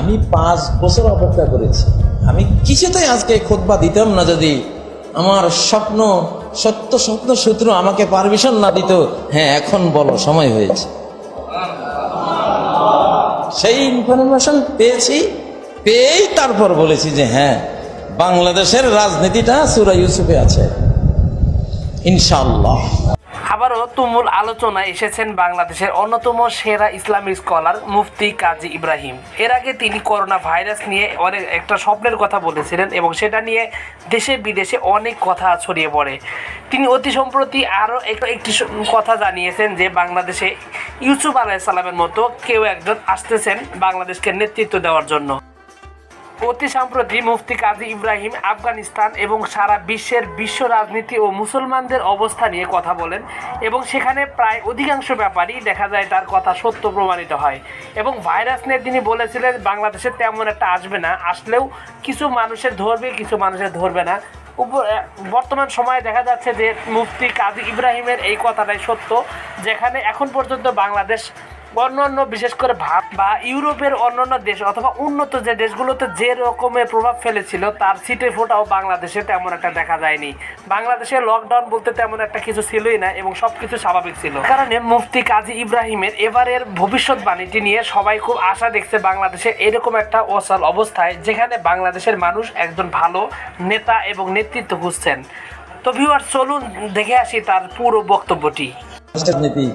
আমি 5 বছর অপেক্ষা করেছি। আমি কিছুতেই আজকে খুতবা দিতাম না যদি আমার সত্য স্বপ্ন সূত্র আমাকে পারমিশন না দিত। হ্যাঁ, এখন বলো, সময় হয়েছে। সেই ইনফরমেশন পেয়েই তারপর বলেছি যে হ্যাঁ, বাংলাদেশের রাজনীতিটা সূরা ইউসুফে আছে ইনশাআল্লাহ। আবারও তুমুল আলোচনায় এসেছেন বাংলাদেশের অন্যতম সেরা ইসলামিক স্কলার মুফতি কাজী ইব্রাহিম। এর আগে তিনি করোনা ভাইরাস নিয়ে অনেক একটা স্বপ্নের কথা বলেছিলেন এবং সেটা নিয়ে দেশে বিদেশে অনেক কথা ছড়িয়ে পড়ে। তিনি অতি সম্প্রতি আরও একটি কথা জানিয়েছেন যে বাংলাদেশে ইউসুফ আলাইহিস সালামের মতো কেউ একজন আসতেছেন বাংলাদেশকে নেতৃত্ব দেওয়ার জন্য। অতি সম্প্রতি মুফতি কাজী ইব্রাহিম আফগানিস্তান এবং সারা বিশ্ব রাজনীতি ও মুসলমানদের অবস্থা নিয়ে কথা বলেন এবং সেখানে প্রায় অধিকাংশ ব্যাপারই দেখা যায় তার কথা সত্য প্রমাণিত হয়। এবং ভাইরাস নিয়ে তিনি বলেছিলেন বাংলাদেশে তেমন একটা আসবে না, আসলেও কিছু মানুষের ধরবে, কিছু মানুষের ধরবে না। বর্তমান সময়ে দেখা যাচ্ছে যে মুফতি কাজী ইব্রাহিমের এই কথাটাই সত্য, যেখানে এখন পর্যন্ত বাংলাদেশ অন্যান্য বিশেষ করে ভারত বা ইউরোপের অন্যান্য দেশ অথবা উন্নত যে দেশগুলোতে যে রকমের প্রভাব ফেলেছিল তার ছিটে ফোটাও বাংলাদেশে তেমন একটা দেখা যায়নি। বাংলাদেশে লকডাউন বলতে তেমন একটা কিছু ছিলই না এবং সব কিছু স্বাভাবিক ছিল। কারণে মুফতি কাজী ইব্রাহিমের এবারের ভবিষ্যৎবাণীটি নিয়ে সবাই খুব আশা দেখছে বাংলাদেশে এরকম একটা অচল অবস্থায়, যেখানে বাংলাদেশের মানুষ একজন ভালো নেতা এবং নেতৃত্ব খুঁজছেন। তো ভিউয়ার, চলুন দেখে আসি তার পুরো বক্তব্যটি। রাজনীতি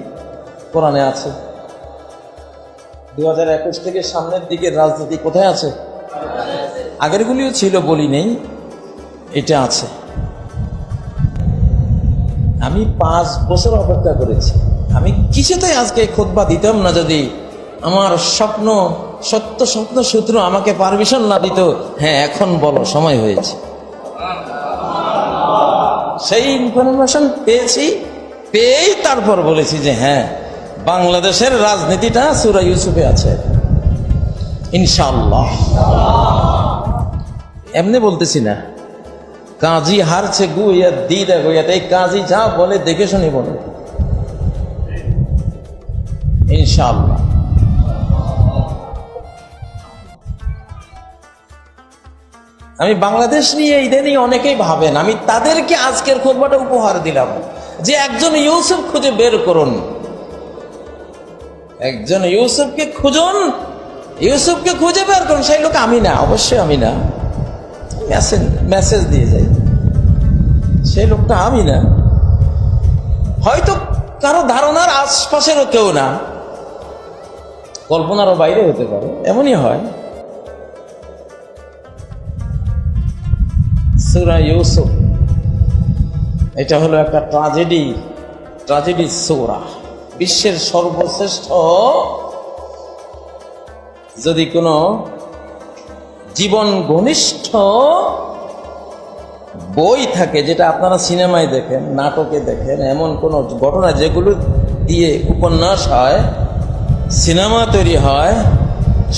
কোরআনে আছে। 2021 থেকে সামনের দিকে রাজনীতি কোথায় আছে? আগেরগুলিও ছিল, বলি নেই, এটা আছে। আমি 5 বছর অপেক্ষা করেছি। আমি কিছুতেই আজকে খুতবা দিতাম না যদি আমার সত্য স্বপ্ন সূত্র আমাকে পারমিশন না দিত। হ্যাঁ, এখন বলো, সময় হয়েছে। সেই ইনফরমেশন পেয়েই তারপর বলেছি যে হ্যাঁ, বাংলাদেশের রাজনীতিটা সূরা ইউসুফে আছে ইনশাআল্লাহ। এমনি বলতেছি না, কাজী হারছে গুইয়া দিদা গুইয়া, এই কাজী যা বলে দেখে শুনে বলে ইনশাআল্লাহ। আমি বাংলাদেশ নিয়ে ইদানিং অনেকেই ভাবেন, আমি তাদেরকে আজকের খুতবাটা উপহার দিলাম যে একজন ইউসুফ খুঁজে বের করুন, একজন ইউসুফকে খুঁজুন, ইউসুফকে খুঁজে বের করুন। সেই লোক আমি না, অবশ্যই আমি না, মেসেজ দিয়ে যাই, সেই লোকটা আমি না, হয়তো কারো ধারণার আশপাশেরও কেউ না, কল্পনারও বাইরে হতে পারে, এমনই হয়। সূরা ইউসুফ এটা হলো একটা ট্র্যাজেডি সূরা। বিশ্বের সর্বশ্রেষ্ঠ যদি কোনো জীবন ঘনিষ্ঠ বই থাকে, যেটা আপনারা সিনেমায় দেখেন, নাটকে দেখেন, এমন কোন ঘটনা যেগুলো দিয়ে উপন্যাস হয়, সিনেমা তৈরি হয়,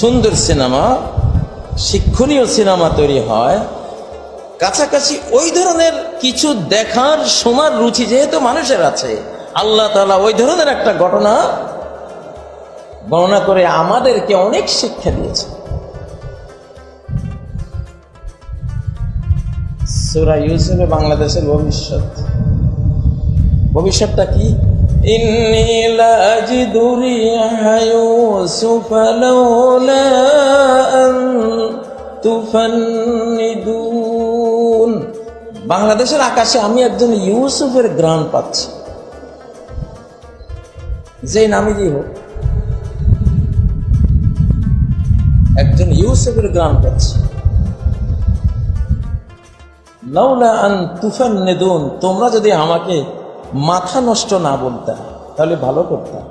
সুন্দর সিনেমা, শিক্ষণীয় সিনেমা তৈরি হয়, কাছাকাছি ওই ধরনের কিছু দেখার শোনার রুচি যেহেতু মানুষের আছে, আল্লাহ তাআলা ওই ধরনের একটা ঘটনা বর্ণনা করে আমাদেরকে অনেক শিক্ষা দিয়েছে। সূরা ইউসুফে বাংলাদেশের ভবিষ্যৎটা কি? ইন্নী লা আজিদু রিহা ইউসুফ লাউলা আন তুফান্নিদুন। বাংলাদেশের আকাশে আমি একজন ইউসুফের ঘ্রাণ পাচ্ছি, যে নামে দিয়ে হোক একজন ইউসুফের ঘ্রাণ পাচ্ছি। লাউলা আন তুফান্নিদুন, তোমরা যদি আমাকে মাথা নষ্ট না বলতে তাহলে ভালো করতাম,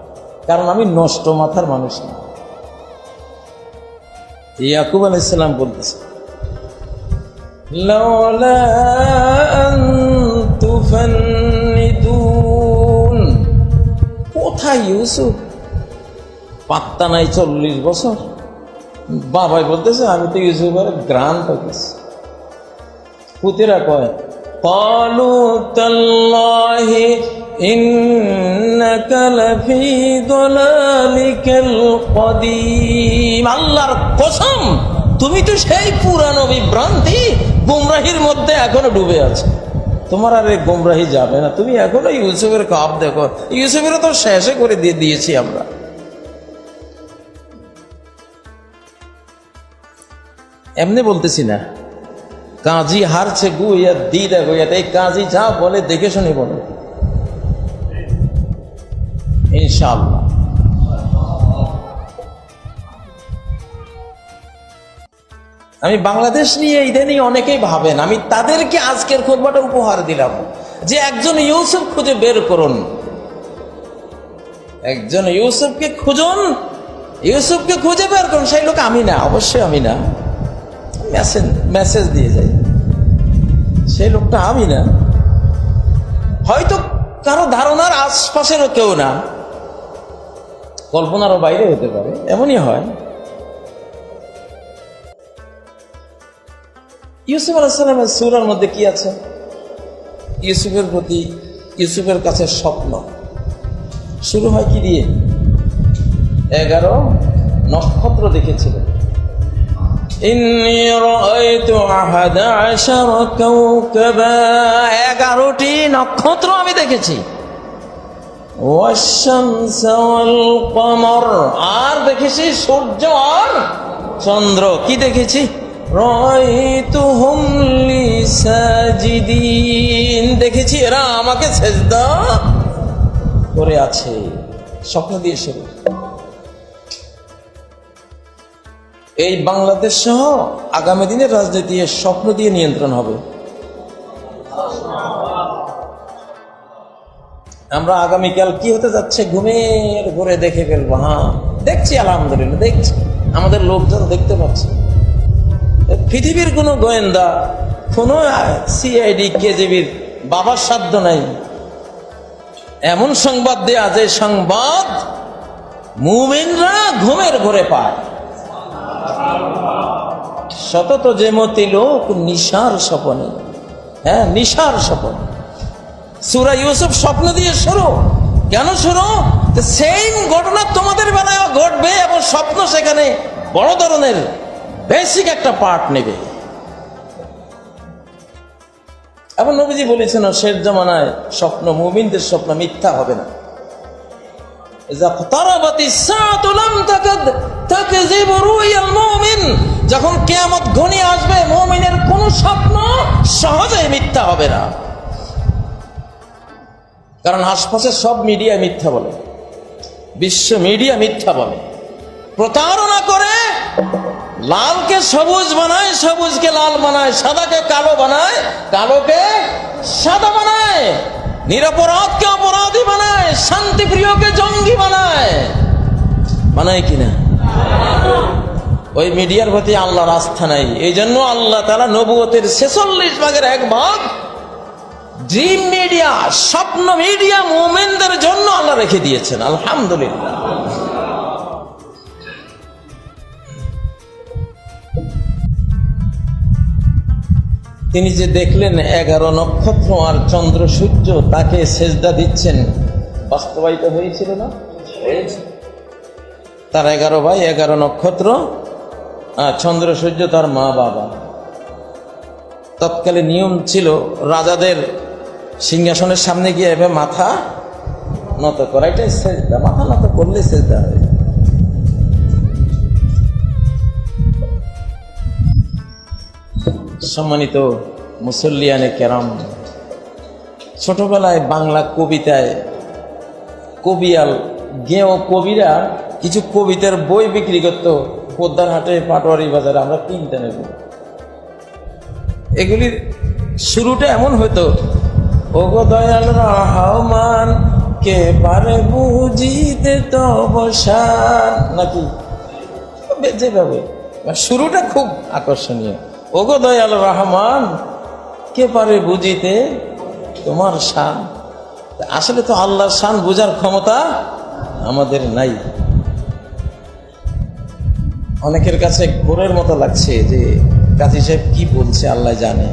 কারণ আমি নষ্ট মাথার মানুষ না। ইয়াকুব আলাইহিস সালাম বলতেছে, লাউলা আন তুফান্নিদুন, কোথায় ইউসুফ? পাত্তা নাই। 40 বছর বাবাই বলতেছে আমি তো ইউসুফের গ্রান পাইছি। পুতেরা কয়, ক্বালু তাল্লাহি ইন্নাকা লাফি দালালিকাল কদিম, আল্লাহর কসম তুমি তো সেই পুরানো বিভ্রান্তি গুমরাহির মধ্যে এখনো ডুবে আছো। তোমার আর এই গুমরাহি যাবে না, তুমি এখনো ইউসুফের কাপ দেখো, ইউসুফেরও তো শেষে করে দিয়ে দিয়েছি আমরা। এমনি বলতেছি না, কাজী হারছে গুইয়া দি দেখো, এই কাজী যা বলে দেখে শুনে বলে ইনশাআল্লাহ। আমি বাংলাদেশ নিয়ে ইদানিং অনেকেই ভাবেন, আমি তাদেরকে আজকের খুতবাটা উপহার দিলাম যে একজন ইউসুফ খুঁজে বের করুন, একজন ইউসুফকে খুঁজুন, ইউসুফকে খুঁজে বের করুন। সেই লোক আমি না, অবশ্যই আমি না, মেসেজ দিয়ে যাই, সেই লোকটা আমি না, হয়তো কারো ধারণার আশপাশেরও কেউ না, কল্পনারও বাইরে হতে পারে, এমনই হয়। ইউসুফ আলাইহিস সালামের সূরার মধ্যে কি আছে? ইউসুফের প্রতি, ইউসুফের কাছে স্বপ্ন শুরু হয় কি দিয়ে? 11 নক্ষত্র দেখেছিলেন। ইন্নী রাআইতু 11 কাওকাবা, 11টি নক্ষত্র আমি দেখেছি। ওয়াশ-শামসা ওয়াল কমর, আর দেখেছি সূর্য আর চন্দ্র। কি দেখেছি? রাআইতুহুম লি সাজিদিন, দেখেছি এরা আমাকে সেজদা করে আছে। স্বপ্ন দিয়ে শুরু। এই বাংলাদেশ সহ আগামী দিনের রাজনীতি স্বপ্ন দিয়ে নিয়ন্ত্রণ হবে। আমরা আগামীকাল কি হতে যাচ্ছে ঘুমের ঘুরে দেখে ফেলবো। হ্যাঁ দেখছি, আলহামদুলিল্লাহ দেখছি, আমাদের লোকজন দেখতে পাচ্ছে। পৃথিবীর কোনো গোয়েন্দা, কোনো সিআইডি, কেজিবির বাবার সাধ্য নাই এমন সংবাদ দেয়া যে সংবাদ মুমিনরা ঘুমের ঘুরে পায়। সতত যে মতি লোক নিশার স্বপনে, হ্যাঁ নিশার স্বপন। সূরা ইউসুফ স্বপ্ন দিয়ে শুরু। কেন শুরু? সেম ঘটনা তোমাদের বেলায় ঘটবে এবং স্বপ্ন সেখানে বড় ধরনের বেসিক একটা পার্ট নেবে। এবং নবীজি বলেছেন শেষ জামানায় স্বপ্ন, মুমিনদের স্বপ্ন মিথ্যা হবে না। যখন কিয়ামত ঘনিয়ে আসবে মুমিনের কোন স্বপ্ন সহজে মিথ্যা হবে না, কারণ আশপাশের সব মিডিয়া মিথ্যা বলে, বিশ্ব মিডিয়া মিথ্যা বলে, প্রতারণা করে, লালকে সবুজ বানায়, সবুজকে লাল বানায়, সাদাকে কালো বানায়, কালোকে সাদা বানায়, নিরপরাধকে অপরাধী বানায়, শান্তিপ্রিয়কে জঙ্গি বানায়। বানায় কিনা? ওই মিডিয়ার প্রতি আল্লাহর আস্থা নাই। এই জন্য আল্লাহ তাআলা নবুয়তের 46 ভাগের 1 ভাগ ড্রিম মিডিয়া, স্বপ্ন মিডিয়া মুমিনদের জন্য আল্লাহ রেখে দিয়েছেন। আলহামদুলিল্লাহ। তিনি যে দেখলেন 11 নক্ষত্র আর চন্দ্র সূর্য তাকে সেজদা দিচ্ছেন, বাস্তবায়িত হয়েছিল না? তার 11 ভাই, 11 নক্ষত্র আর চন্দ্র সূর্য তার মা বাবা। তৎকালে নিয়ম ছিল রাজাদের সিংহাসনের সামনে গিয়ে এভাবে মাথা নত করা, এটাই সেজদা। মাথা নত করলে সেজদা হয়। সম্মানিত মুসল্লিয়ানে কেরাম, ছোটবেলায় বাংলা কবিতায় কবিয়াল গেও কবিরা কিছু কবিতার বই বিক্রি করত পোদ্দার হাটে, পাটোয়ারি বাজারে, আমরা কিনতে নেব। এগুলির শুরুটা এমন হতো, ওগো দয়াল রহমান কে পারে বুঝিতে তব শান, নাকি যেভাবে শুরুটা খুব আকর্ষণীয়। ওগো দয়াল রহমান কে পারে বুঝিতে তোমার শান। আসলে তো আল্লাহর শান বোঝার ক্ষমতা আমাদের নাই। অনেকের কাছে ঘোরের মতো লাগছে যে কাজী সাহেব কি বলছে আল্লাহ জানে।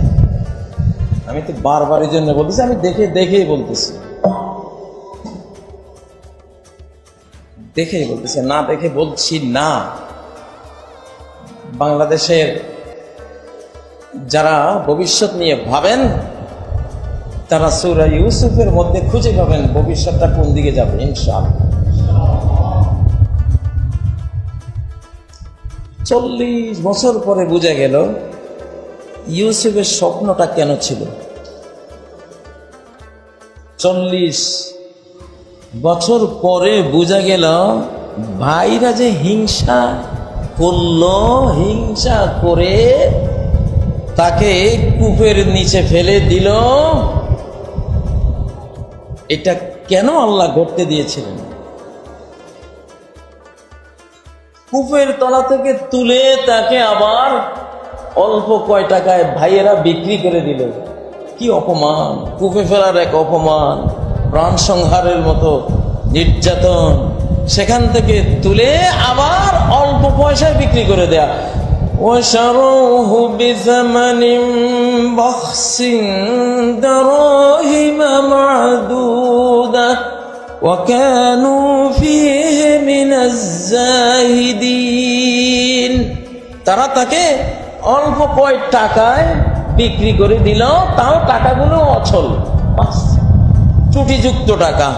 আমি তো বারবার এই জন্য বলতেছি, আমি দেখেই বলতেছি। দেখে বলতেছে, না দেখে বলছি না। বাংলাদেশের যারা ভবিষ্যৎ নিয়ে ভাবেন তারা সূরা ইউসুফের মধ্যে খুঁজে পাবেন ভবিষ্যৎটা কোন দিকে যাবে ইনশাআল্লাহ। 40 বছর পরে বোঝা গেল ইউসুফের স্বপ্নটা কেন ছিল। 40 বছর পরে বোঝা গেল ভাইরা যে হিংসা করলো, হিংসা করে তাকে কূপের নিচে ফেলে দিল, এটা কেন আল্লাহ করতে দিয়েছিলেন। কূপের তলা থেকে তুলে তাকে আবার অল্প কয় টাকায় ভাইয়েরা বিক্রি করে দিল। কি অপমান, কূপে ফেলার এক অপমান, প্রাণ সংহারের মতো নির্যাতন, সেখান থেকে তুলে আবার অল্প পয়সায় বিক্রি করে দেয়া। وشروه بثمن بخس دراهم معدودة وكانوا فيه من الزاهدين। তারা তাকে অল্প কয় টাকায় বিক্রি করে দিল, তাও টাকাগুলো অচল, ত্রুটিযুক্ত টাকা।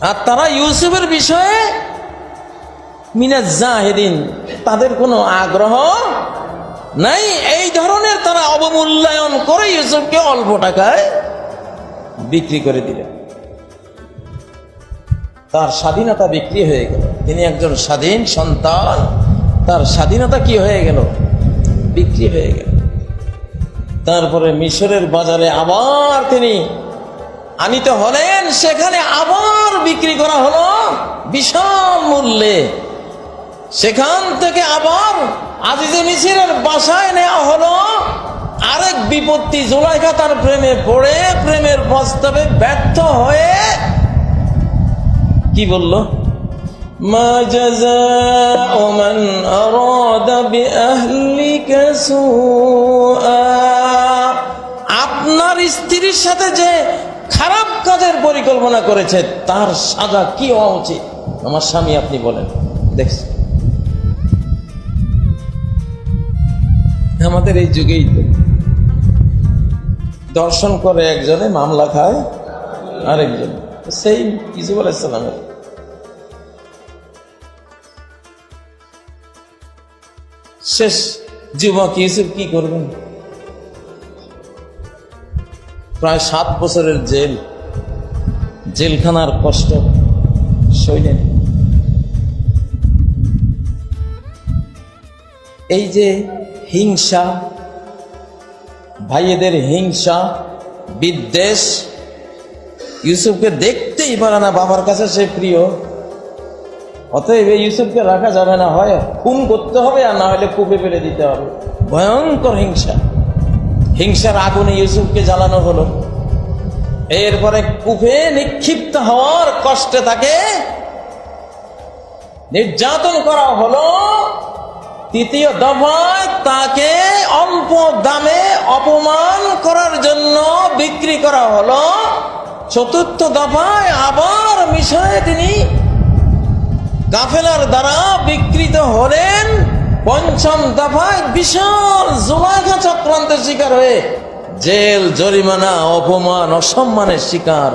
আর তারা ইউসুফের বিষয়ে মিনাজ জাহিদিন, তাদের কোনো আগ্রহ নাই। এই ধরনের তারা অবমূল্যায়ন করে ইউসুফকে অল্প টাকায় বিক্রি করে দিলেন। তার স্বাধীনতা বিক্রি হয়ে গেল। তিনি একজন স্বাধীন সন্তান, তার স্বাধীনতা কি হয়ে গেল, বিক্রি হয়ে গেল। তারপরে মিশরের বাজারে আবার তিনি আনিত হলেন, সেখানে আবার বিক্রি করা হলো বিশাল মূল্যে। সেখান থেকে আবার আজিজে মিসরের বাসায় নেওয়া হলো। আরেক বিপত্তি, জুলাইখা তার প্রেমে পড়ে প্রেমের প্রস্তাবে ব্যর্থ হয়ে কি বলল, মা জাযাউ মান আরাদা বিআহলিকা সুআ, আপনার স্ত্রীর সাথে যে খারাপ কাজের পরিকল্পনা করেছে তার সাজা কি হওয়া উচিত, আমার স্বামী আপনি বলেন। দেখছেন আমাদের এই যুগেই তো দর্শন করে একজনে, মামলা খায় আরেকজন, সেই ইউসুফ আলাইহিস সালামের। শেষ যুবক ইউসুফ কি করবেন, প্রায় 7 বছরের জেলখানার কষ্ট সইলেন। এই যে হিংসা, ভাইয়েদের হিংসা বিদ্বেষ, ইউসুফকে দেখতেই পারে না, বাবার কাছে সে প্রিয়, অতএব ইউসুফকে রাখা যাবে না, হয় খুন করতে হবে আর না হলে কূপে ফেলে দিতে হবে। ভয়ঙ্কর হিংসা, হিংসার আগুনে ইউসুফকে জ্বালানো হলো। এরপরে কূপে নিক্ষিপ্ত হওয়ার কষ্টে তাকে নির্যাতন করা হলো। তৃতীয় দফায় তাকে অল্প দামে অপমান করার জন্য বিক্রি করা হলো। চতুর্থ দফায় আবার মিশরে তিনি কাফেলার দ্বারা বিকৃত হলেন। পঞ্চম দফায় বিশাল জুলাইখা চক্রান্তের শিকার হয়ে জেল, জরিমানা, অপমান, অসম্মানের শিকার।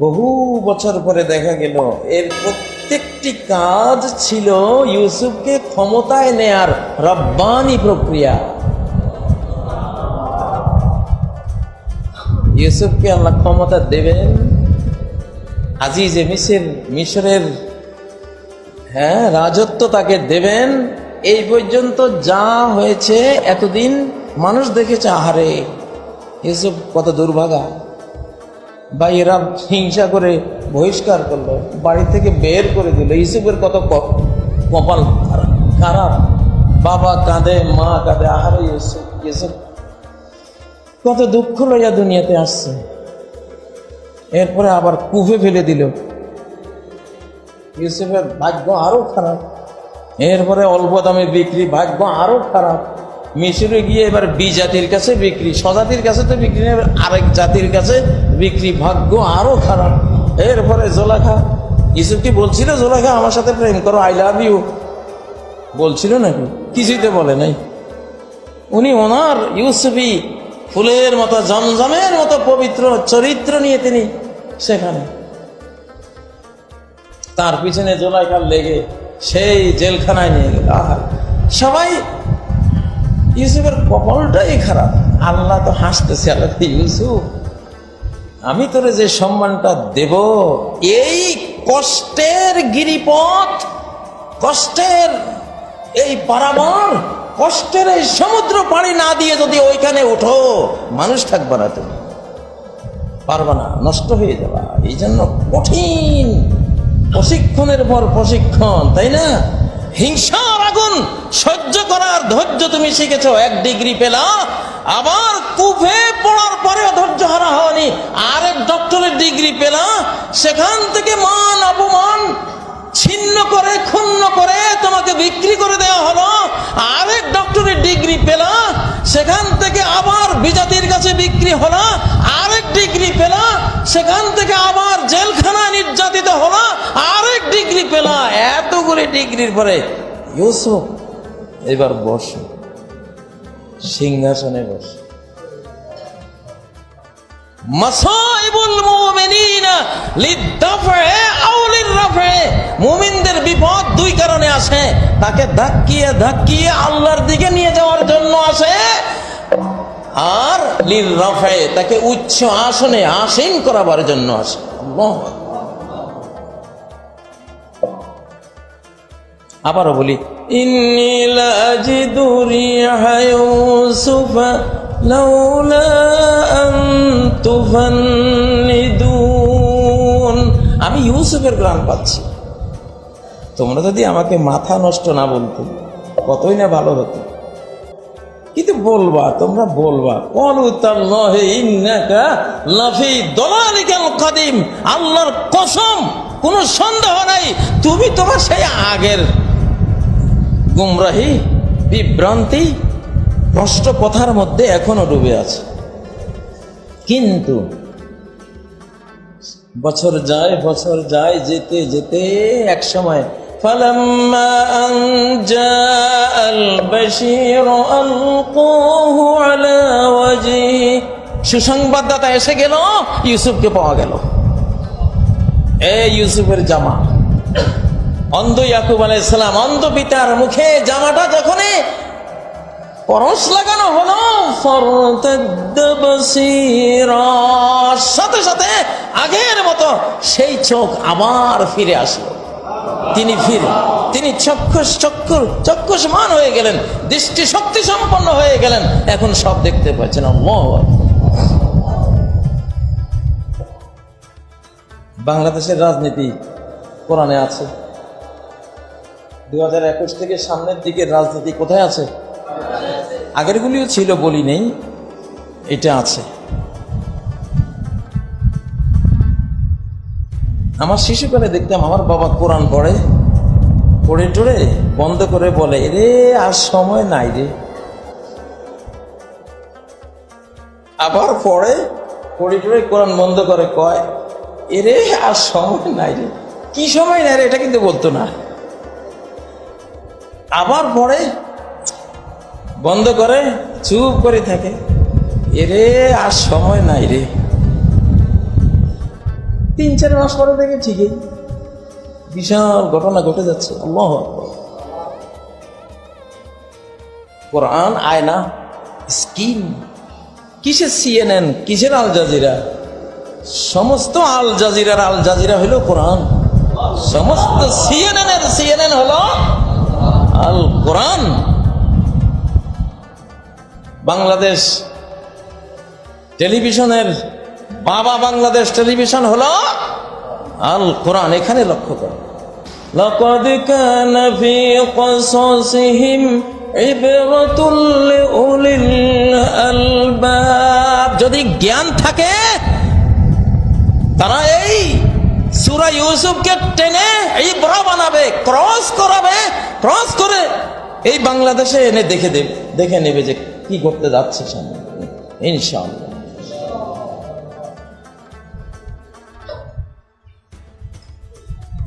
বহু বছর পরে দেখা গেল এর প্রত্যেকটি কাজ ছিল ইউসুফকে ক্ষমতায় নেয়ার রব্বানি প্রক্রিয়া। ইউসুফকে আল্লাহ ক্ষমতা দেবেন, আজিজে মিশরের রাজত্ব তাকে দেবেন। এই পর্যন্ত যা হয়েছে এতদিন মানুষ দেখেছে, আহারে ইউসুফ কত দুর্ভাগা, ভাইয়েরা হিংসা করে বহিষ্কার করলো, বাড়ি থেকে বের করে দিল। ইউসুফের কত কপাল খারাপ, বাবা কাঁদে, মা কাঁদে, আহারে ইউসুফ কত দুঃখ লইয়া দুনিয়াতে আসছে। এরপরে আবার কূপে ফেলে দিল, ইউসুফের ভাগ্য আরো খারাপ। এরপরে অল্প দামে বিক্রি, ভাগ্য আরো খারাপ। মিশরে গিয়ে এবার জাতির কাছে বিক্রি, স্বজাতির কাছে তো বিক্রি নেই, আরেক জাতির কাছে বিক্রি, ভাগ্য আরো খারাপ। এরপরে জোলাখা ইউসুফ কি বলছিল জোলাইখা আমার সাথে প্রেম করো, আই লাভ ইউ বলছিল নাকি? কিছুই তো বলে নাই। উনি ওনার ইউসুফি ফুলের মতো জমজমের মতো পবিত্র চরিত্র নিয়ে তিনি সেখানে, তার পিছনে জোলাইখার লেগে সেই জেলখানায় নিয়ে গেল। আহা, সবাই ইউসুফের কপালটাই খারাপ। আল্লাহ তো হাসতেছে, আল্লাহ ইউসুফ আমি তোরে যে সম্মানটা দেব, এই কষ্টের গিরিপথ, কষ্টের এই পারাবার, কষ্টের এই সমুদ্র পাড়ি না দিয়ে যদি ওইখানে উঠো, মানুষ থাকবে না, তুমি পারবা না, নষ্ট হয়ে যাবা। এই জন্য কঠিন প্রশিক্ষণের পর প্রশিক্ষণ, তাই না? হিংসার আগুন সহ্য করার ধৈর্য তুমি শিখেছো, 1 ডিগ্রি পেলা, আবার কুফে পড়ার পরেও ধৈর্য হারা হয়নি, আরেক ডক্টরের ডিগ্রি পেলা, সেখান থেকে মান অপমান ছিন্ন করে ক্ষুণ্ণ করে তোমাকে বিক্রি করে দেওয়া হলো। আরেক ডক্টরের ডিগ্রি পেলা, সেখান থেকে আবার বিজাতির কাছে বিক্রি হলো। আরেক ডিগ্রি পেলা, সেখান থেকে আবার জেলখানায় নির্যাতিত হলো। আরেক ডিগ্রি পেলা। এতগুলি ডিগ্রির পরে ইউসুফ এবার বসো, সিংহাসনে বসো। মাসাইবুল মুমিনিনা লিদ্দাফে আও লিররাফে, মুমিনদের বিপদ 2 কারণে আসে, তাকে ধাক্কিয়ে ধাক্কিয়ে আল্লাহর দিকে নিয়ে যাওয়ার জন্য আসে, আর লিররাফে তাকে উচ্চ আসনে আসীন করাবার জন্য আসে। আল্লাহু আকবার। আবারও বলি, ইন্নী লাজিদু রিহা ইউসুফা লাউলা আন তুফান্নিদুন, আমি ইউসুফের ঘ্রাণ পাচ্ছি। তোমরা যদি আমাকে মাথা নষ্ট না বলতে কতই না ভালো হতো, কিন্তু বলবা, তোমরা বলবা ক্বালু তাল্লাহি ইন্নাকা লাফি দালালিকাল কাদিম, আল্লাহর কসম কোনো সন্দেহ নাই তুমি তোমার সেই আগের গুমরাহি, বিভ্রান্তি, ভ্রষ্ট কথার মধ্যে এখনো ডুবে আছে। কিন্তু বছর যায় যেতে যেতে এক সময় ফালাম্মা আন জাআল বাশীর আলকাহু আলা ওয়াজহি, সুসংবাদদাতা এসে গেল, ইউসুফকে পাওয়া গেল। এই ইউসুফের জামা, অন্ধ ইয়াকুব আলাইহিস সালাম, অন্ধ পিতার মুখে জামাটা যখন পরশ লাগানো হলো, ফারতাদ্দা বাসীরা, সাথে সাথে আগের মতো সেই চোখ আবার ফিরে আসলো। তিনি চক্ষুষ্মান হয়ে গেলেন, দৃষ্টি শক্তি সম্পন্ন হয়ে গেলেন, এখন সব দেখতে পাচ্ছেন। আল্লাহু আকবার। বাংলাদেশের রাজনীতি কোরআনে আছে। 2021 থেকে সামনের দিকের রাজনীতি কোথায় আছে? আগেরগুলিও ছিল, বলি নেই, এটা আছে। আমার শিশুকালে দেখতাম আমার বাবা কোরআন পড়ে টড়ে বন্ধ করে বলে, রে আর সময় নাই রে। আবার পড়ে টড়ে কোরআন বন্ধ করে কয়, এরে আর সময় নাই রে। কি সময় নাই রে এটা কিন্তু বলতো না। আবার পড়ে বন্ধ করে চুপ করে থাকে, এরে আর সময় নাই রে। 3-4 মাস পরে দেখে ঠিকই বিশাল ঘটনা ঘটে যাচ্ছে। আল্লাহু আকবার। কোরআন আয়না, স্কিম। কিসের CNN, কিসের আল জাজিরা? সমস্ত আল জাজিরা হলো কোরআন, সমস্ত CNN হলো আল কোরআন। বাংলাদেশ টেলিভিশনের বাবা, বাংলাদেশ টেলিভিশন হলো আল কোরআন। এখানে লক্ষ্য করো, লাকাদ কানা ফী কসাসিহিম ইবরাতুল লিউলিল আলবাব। যদি জ্ঞান থাকে তারা এই সূরা ইউসুফকে টেনে ইবরা বানাবে, ক্রস করে এই বাংলাদেশে এনে দেখে নেবে যে কি করতে যাচ্ছে সামনে, ইনশাআল্লাহ।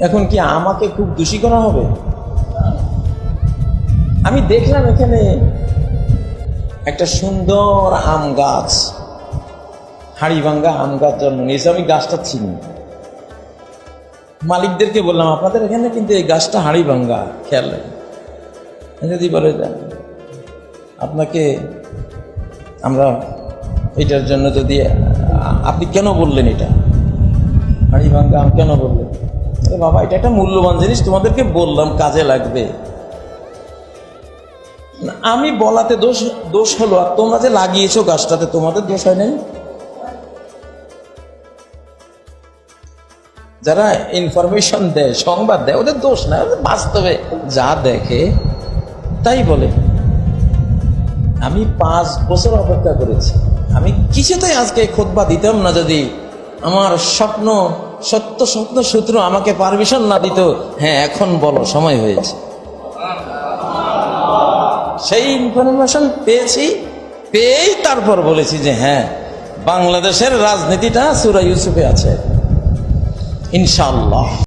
এখন কি আমাকে খুব দোষী করা হবে? আমি দেখলাম এখানে একটা সুন্দর আম গাছ, হাড়িভাঙ্গা আম গাছ জন্ম নিয়েছে। আমি গাছটা চিনি, মালিকদেরকে বললাম আপনাদের এখানে কিন্তু এই গাছটা হাড়িভাঙ্গা, খেয়াল রাখেন। যদি বলে আপনাকে আমরা এটার জন্য যদি আপনি কেন বললেন এটা হাড়িভাঙ্গা আম কেন বললেন? বাবা এটা একটা মূল্যবান জিনিস, তোমাদেরকে বললাম কাজে লাগবে। আমি বলাতে দোষ হলো, আর তোমরা যে লাগিয়েছো গাছটাতে তোমাদের দোষ হয় নাই? যারা ইনফরমেশন দেয়, সংবাদ দেয়, ওদের দোষ না, ওদের বাস্তবে যা দেখে তাই বলে। আমি 5 বছর অপেক্ষা করেছি, আমি কিছুতেই আজকে খুতবা দিতাম না যদি আমার সত্য স্বপ্ন সূত্র আমাকে পারমিশন না দিত। হ্যাঁ এখন বলো, সময় হয়েছে। সেই ইনফরমেশন পেয়েই তারপর বলেছি যে হ্যাঁ, বাংলাদেশের রাজনীতিটা সূরা ইউসুফে আছে ইনশাআল্লাহ।